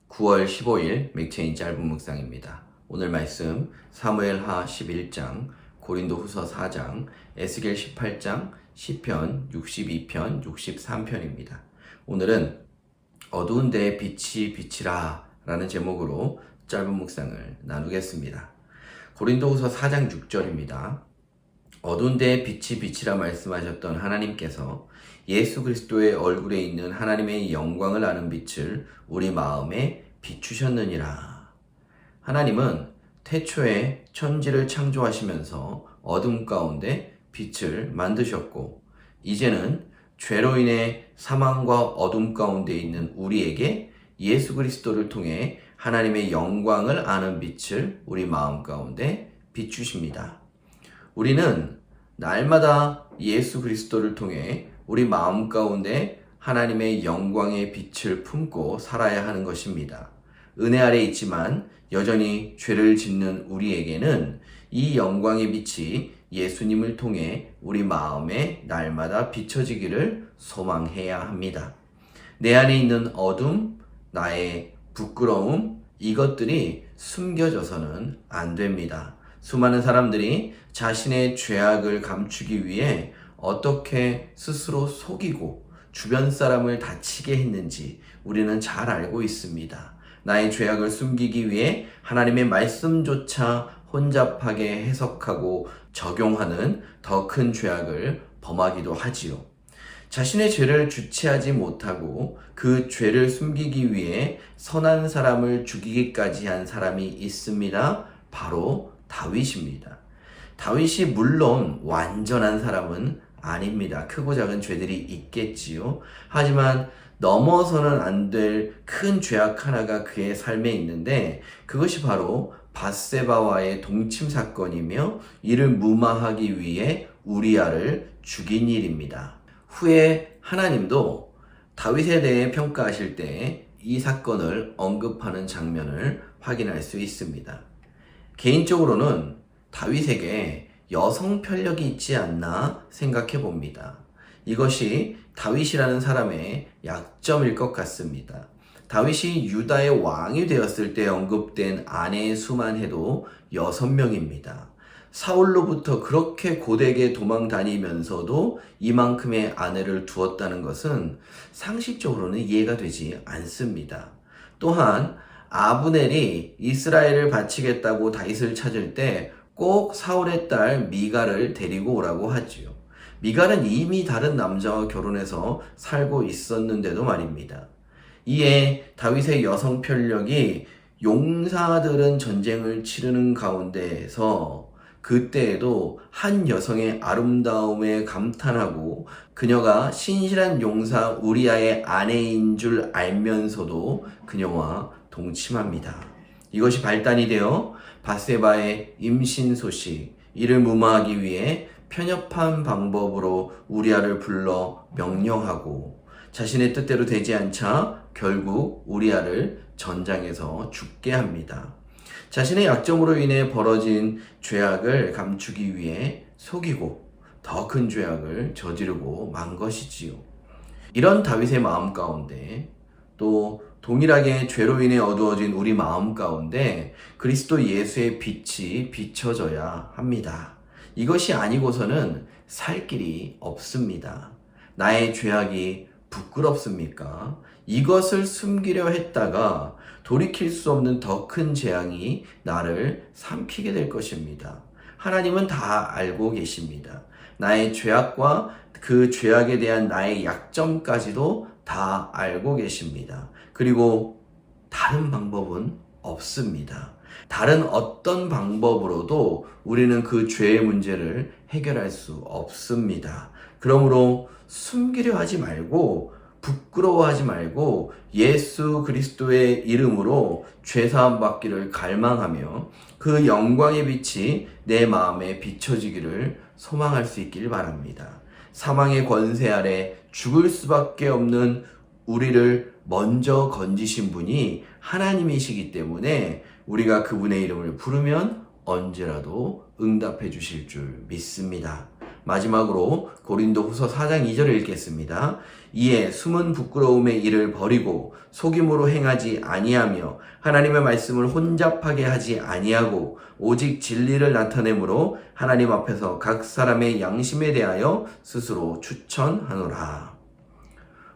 9월 15일 맥체인 짧은 묵상입니다. 오늘 말씀 사무엘하 11장, 고린도후서 4장, 에스겔 18장, 시편 62편, 63편입니다. 오늘은 어두운 데에 빛이 비치라 라는 제목으로 짧은 묵상을 나누겠습니다. 고린도후서 4장 6절입니다. 어두운 데에 빛이 비치라 말씀하셨던 하나님께서 예수 그리스도의 얼굴에 있는 하나님의 영광을 아는 빛을 우리 마음에 비추셨느니라. 하나님은 태초에 천지를 창조하시면서 어둠 가운데 빛을 만드셨고, 이제는 죄로 인해 사망과 어둠 가운데 있는 우리에게 예수 그리스도를 통해 하나님의 영광을 아는 빛을 우리 마음 가운데 비추십니다. 우리는 날마다 예수 그리스도를 통해 우리 마음 가운데 하나님의 영광의 빛을 품고 살아야 하는 것입니다. 은혜 아래 있지만 여전히 죄를 짓는 우리에게는 이 영광의 빛이 예수님을 통해 우리 마음에 날마다 비춰지기를 소망해야 합니다. 내 안에 있는 어둠, 나의 부끄러움, 이것들이 숨겨져서는 안 됩니다. 수많은 사람들이 자신의 죄악을 감추기 위해 어떻게 스스로 속이고 주변 사람을 다치게 했는지 우리는 잘 알고 있습니다. 나의 죄악을 숨기기 위해 하나님의 말씀조차 혼잡하게 해석하고 적용하는 더 큰 죄악을 범하기도 하지요. 자신의 죄를 주체하지 못하고 그 죄를 숨기기 위해 선한 사람을 죽이기까지 한 사람이 있습니다. 바로 다윗입니다. 다윗이 물론 완전한 사람은 아닙니다. 크고 작은 죄들이 있겠지요. 하지만 넘어서는 안 될 큰 죄악 하나가 그의 삶에 있는데, 그것이 바로 밧세바와의 동침 사건이며 이를 무마하기 위해 우리아를 죽인 일입니다. 후에 하나님도 다윗에 대해 평가하실 때 이 사건을 언급하는 장면을 확인할 수 있습니다. 개인적으로는 다윗에게 여성 편력이 있지 않나 생각해 봅니다. 이것이 다윗이라는 사람의 약점일 것 같습니다. 다윗이 유다의 왕이 되었을 때 언급된 아내의 수만 해도 6명입니다. 사울로부터 그렇게 고되게 도망 다니면서도 이만큼의 아내를 두었다는 것은 상식적으로는 이해가 되지 않습니다. 또한 아브넬이 이스라엘을 바치겠다고 다윗을 찾을 때 꼭 사울의 딸 미갈을 데리고 오라고 하지요. 미갈은 이미 다른 남자와 결혼해서 살고 있었는데도 말입니다. 이에 다윗의 여성 편력이 용사들은 전쟁을 치르는 가운데에서 그때에도 한 여성의 아름다움에 감탄하고 그녀가 신실한 용사 우리아의 아내인 줄 알면서도 그녀와 동침합니다. 이것이 발단이 되어 밧세바의 임신 소식, 이를 무마하기 위해 편협한 방법으로 우리아를 불러 명령하고 자신의 뜻대로 되지 않자 결국 우리아를 전장에서 죽게 합니다. 자신의 약점으로 인해 벌어진 죄악을 감추기 위해 속이고 더 큰 죄악을 저지르고 만 것이지요. 이런 다윗의 마음 가운데, 또 동일하게 죄로 인해 어두워진 우리 마음 가운데 그리스도 예수의 빛이 비춰져야 합니다. 이것이 아니고서는 살 길이 없습니다. 나의 죄악이 부끄럽습니까? 이것을 숨기려 했다가 돌이킬 수 없는 더 큰 재앙이 나를 삼키게 될 것입니다. 하나님은 다 알고 계십니다. 나의 죄악과 그 죄악에 대한 나의 약점까지도 다 알고 계십니다. 그리고 다른 방법은 없습니다. 다른 어떤 방법으로도 우리는 그 죄의 문제를 해결할 수 없습니다. 그러므로 숨기려 하지 말고, 부끄러워하지 말고 예수 그리스도의 이름으로 죄사함 받기를 갈망하며 그 영광의 빛이 내 마음에 비춰지기를 소망할 수 있기를 바랍니다. 사망의 권세 아래 죽을 수밖에 없는 우리를 먼저 건지신 분이 하나님이시기 때문에 우리가 그분의 이름을 부르면 언제라도 응답해 주실 줄 믿습니다. 마지막으로 고린도 후서 4장 2절을 읽겠습니다. 이에 숨은 부끄러움의 일을 버리고 속임으로 행하지 아니하며 하나님의 말씀을 혼잡하게 하지 아니하고 오직 진리를 나타내므로 하나님 앞에서 각 사람의 양심에 대하여 스스로 추천하노라.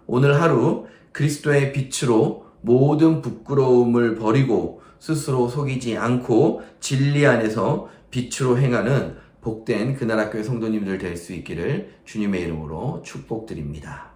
오늘 하루 그리스도의 빛으로 모든 부끄러움을 버리고 스스로 속이지 않고 진리 안에서 빛으로 행하는 복된 그날학교의 성도님들 될 수 있기를 주님의 이름으로 축복드립니다.